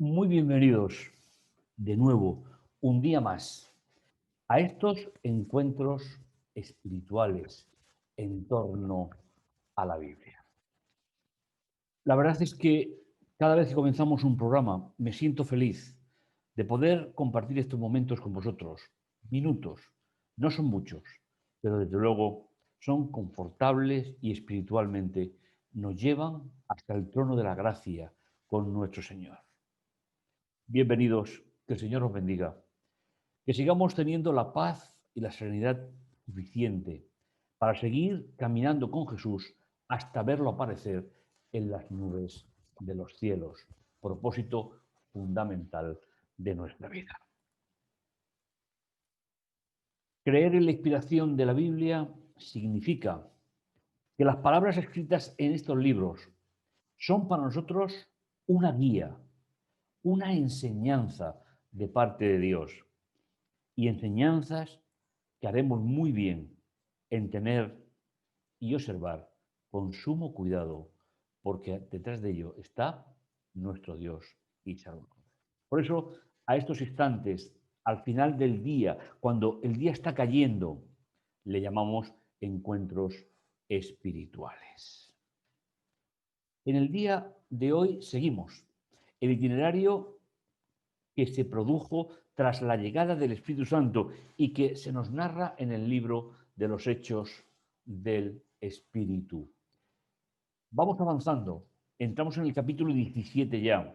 Muy bienvenidos de nuevo, un día más, a estos encuentros espirituales en torno a la Biblia. La verdad es que cada vez que comenzamos un programa me siento feliz de poder compartir estos momentos con vosotros. Minutos, no son muchos, pero desde luego son confortables y espiritualmente nos llevan hasta el trono de la gracia con nuestro Señor. Bienvenidos, que el Señor os bendiga, que sigamos teniendo la paz y la serenidad suficiente para seguir caminando con Jesús hasta verlo aparecer en las nubes de los cielos, propósito fundamental de nuestra vida. Creer en la inspiración de la Biblia significa que las palabras escritas en estos libros son para nosotros una guía, una enseñanza de parte de Dios y enseñanzas que haremos muy bien en tener y observar con sumo cuidado, porque detrás de ello está nuestro Dios y Salvador. Por eso, a estos instantes, al final del día, cuando el día está cayendo, le llamamos encuentros espirituales. En el día de hoy seguimos el itinerario que se produjo tras la llegada del Espíritu Santo y que se nos narra en el libro de los Hechos del Espíritu. Vamos avanzando. Entramos en el capítulo 17 ya.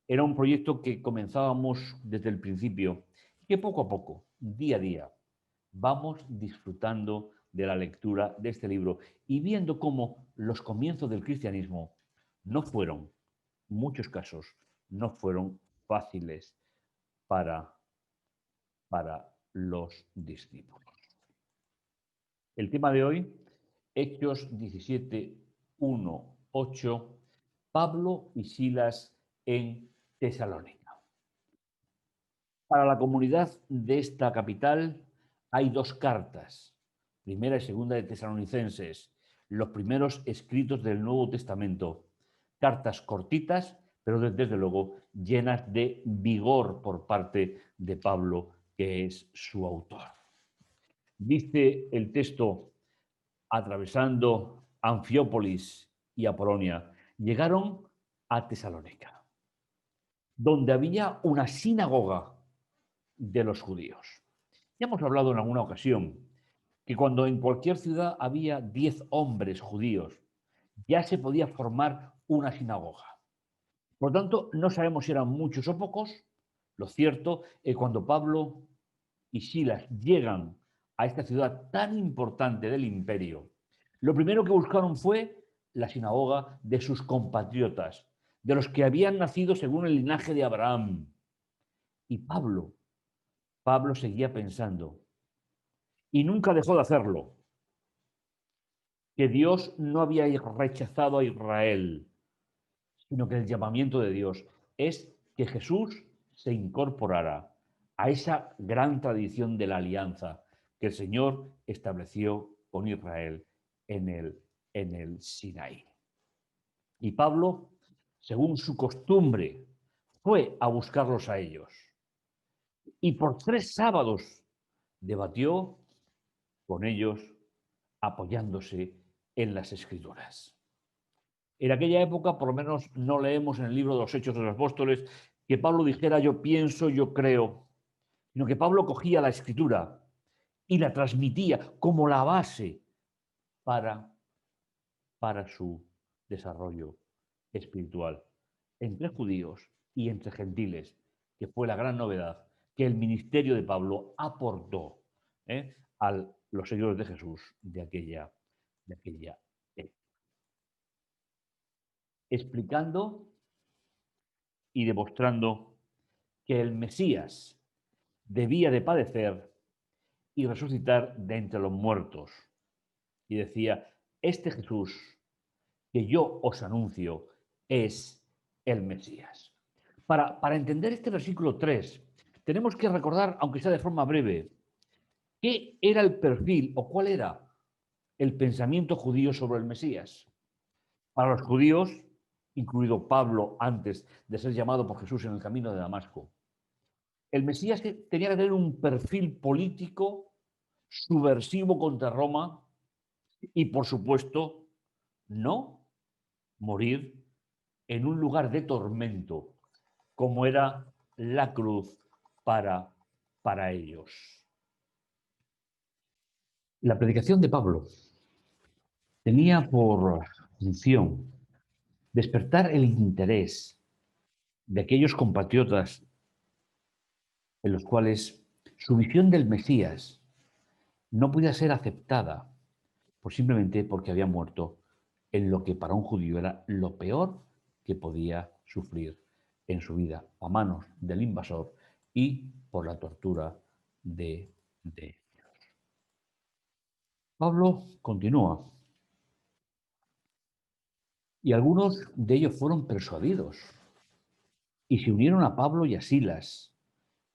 Era un proyecto que comenzábamos desde el principio, que poco a poco, día a día, vamos disfrutando de la lectura de este libro y viendo cómo los comienzos del cristianismo no fueron, en muchos casos, no fueron fáciles para los discípulos. El tema de hoy, Hechos 17, 1, 8, Pablo y Silas en Tesalónica. Para la comunidad de esta capital hay dos cartas, primera y segunda de Tesalonicenses, los primeros escritos del Nuevo Testamento, cartas cortitas, pero desde luego llenas de vigor por parte de Pablo, que es su autor. Dice el texto, atravesando Anfiópolis y Apolonia, llegaron a Tesalónica, donde había una sinagoga de los judíos. Ya hemos hablado en alguna ocasión que cuando en cualquier ciudad había 10 hombres judíos, ya se podía formar una sinagoga. Por lo tanto, no sabemos si eran muchos o pocos. Lo cierto es que cuando Pablo y Silas llegan a esta ciudad tan importante del imperio, lo primero que buscaron fue la sinagoga de sus compatriotas, de los que habían nacido según el linaje de Abraham. Y Pablo seguía pensando, y nunca dejó de hacerlo, que Dios no había rechazado a Israel, sino que el llamamiento de Dios es que Jesús se incorporara a esa gran tradición de la alianza que el Señor estableció con Israel en el Sinaí. Y Pablo, según su costumbre, fue a buscarlos a ellos. Y por 3 sábados debatió con ellos apoyándose en las Escrituras. En aquella época, por lo menos no leemos en el libro de los Hechos de los Apóstoles, que Pablo dijera yo pienso, yo creo, sino que Pablo cogía la Escritura y la transmitía como la base para, para su desarrollo espiritual entre judíos y entre gentiles, que fue la gran novedad que el ministerio de Pablo aportó a los seguidores de Jesús de aquella época, explicando y demostrando que el Mesías debía de padecer y resucitar de entre los muertos. Y decía, este Jesús que yo os anuncio es el Mesías. Para entender este versículo 3, tenemos que recordar, aunque sea de forma breve, qué era el perfil o cuál era el pensamiento judío sobre el Mesías. Para los judíos, incluido Pablo antes de ser llamado por Jesús en el camino de Damasco, el Mesías tenía que tener un perfil político subversivo contra Roma y, por supuesto, no morir en un lugar de tormento, como era la cruz para ellos. La predicación de Pablo tenía por función despertar el interés de aquellos compatriotas en los cuales su visión del Mesías no podía ser aceptada simplemente porque había muerto en lo que para un judío era lo peor que podía sufrir en su vida, a manos del invasor y por la tortura de Pablo continúa, y algunos de ellos fueron persuadidos y se unieron a Pablo y a Silas,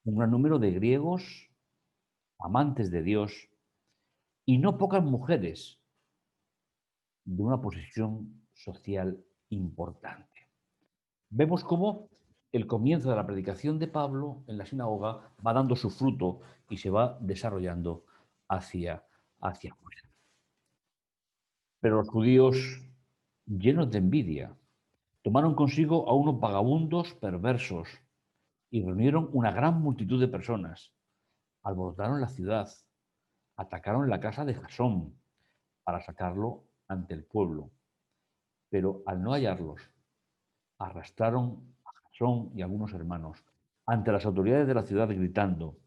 un gran número de griegos amantes de Dios y no pocas mujeres de una posición social importante. Vemos cómo el comienzo de la predicación de Pablo en la sinagoga va dando su fruto y se va desarrollando hacia afuera. Pero los judíos, llenos de envidia, tomaron consigo a unos vagabundos perversos y reunieron una gran multitud de personas. Alborotaron la ciudad, atacaron la casa de Jasón para sacarlo ante el pueblo. Pero al no hallarlos, arrastraron a Jasón y algunos hermanos ante las autoridades de la ciudad gritando,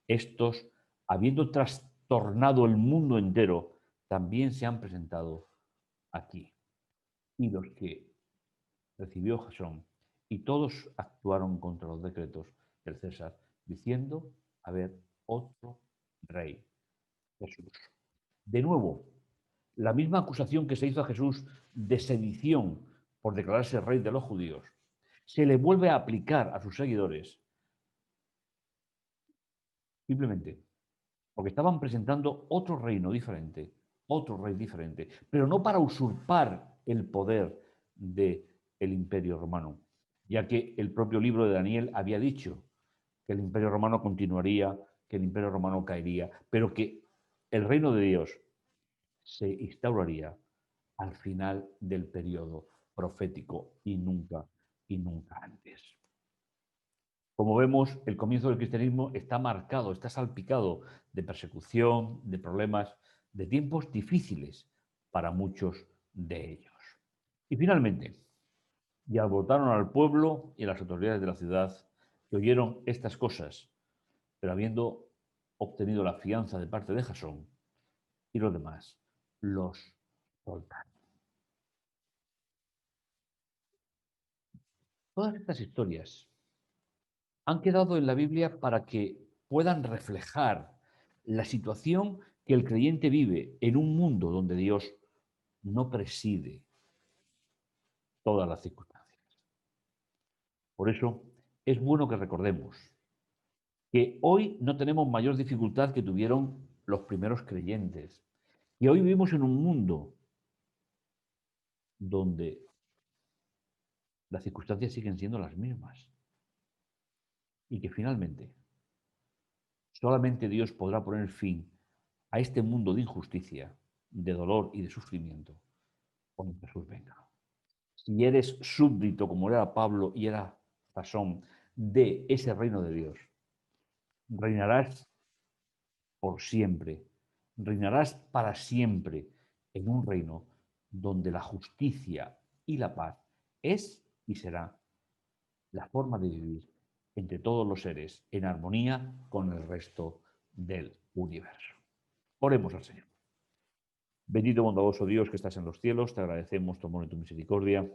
estos, habiendo trastornado el mundo entero, también se han presentado aquí. Y los que recibió Jasón y todos actuaron contra los decretos del César, diciendo haber otro rey, Jesús. De nuevo, la misma acusación que se hizo a Jesús de sedición por declararse rey de los judíos, se le vuelve a aplicar a sus seguidores simplemente porque estaban presentando otro reino diferente, otro rey diferente, pero no para usurpar el poder del imperio romano, ya que el propio libro de Daniel había dicho que el imperio romano continuaría, que el imperio romano caería, pero que el reino de Dios se instauraría al final del periodo profético y nunca antes. Como vemos, el comienzo del cristianismo está marcado, está salpicado de persecución, de problemas, de tiempos difíciles para muchos de ellos. Y finalmente, y alborotaron al pueblo y a las autoridades de la ciudad que oyeron estas cosas, pero habiendo obtenido la fianza de parte de Jasón y los demás, los soltaron. Todas estas historias han quedado en la Biblia para que puedan reflejar la situación que el creyente vive en un mundo donde Dios no preside todas las circunstancias. Por eso es bueno que recordemos que hoy no tenemos mayor dificultad que tuvieron los primeros creyentes. Y hoy vivimos en un mundo donde las circunstancias siguen siendo las mismas. Y que finalmente solamente Dios podrá poner fin a este mundo de injusticia, de dolor y de sufrimiento cuando Jesús venga. Si eres súbdito, como era Pablo y era Jasón, de ese reino de Dios, reinarás por siempre, reinarás para siempre en un reino donde la justicia y la paz es y será la forma de vivir entre todos los seres, en armonía con el resto del universo. Oremos al Señor. Bendito bondadoso Dios que estás en los cielos, te agradecemos tu amor y tu misericordia.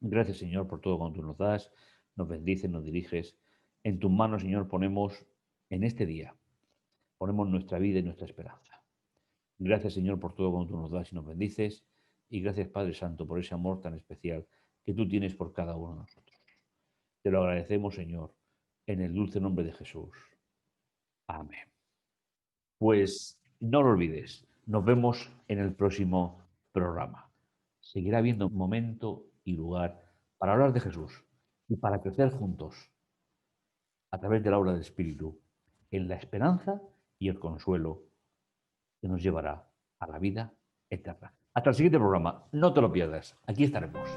Gracias, Señor, por todo cuanto tú nos das, nos bendices, nos diriges. En tus manos, Señor, ponemos en este día, ponemos nuestra vida y nuestra esperanza. Gracias, Señor, por todo cuanto tú nos das y nos bendices. Y gracias, Padre Santo, por ese amor tan especial que tú tienes por cada uno de nosotros. Te lo agradecemos, Señor, en el dulce nombre de Jesús. Amén. Pues no lo olvides, nos vemos en el próximo programa. Seguirá habiendo momento y lugar para hablar de Jesús y para crecer juntos a través de la obra del Espíritu en la esperanza y el consuelo que nos llevará a la vida eterna. Hasta el siguiente programa, no te lo pierdas, aquí estaremos.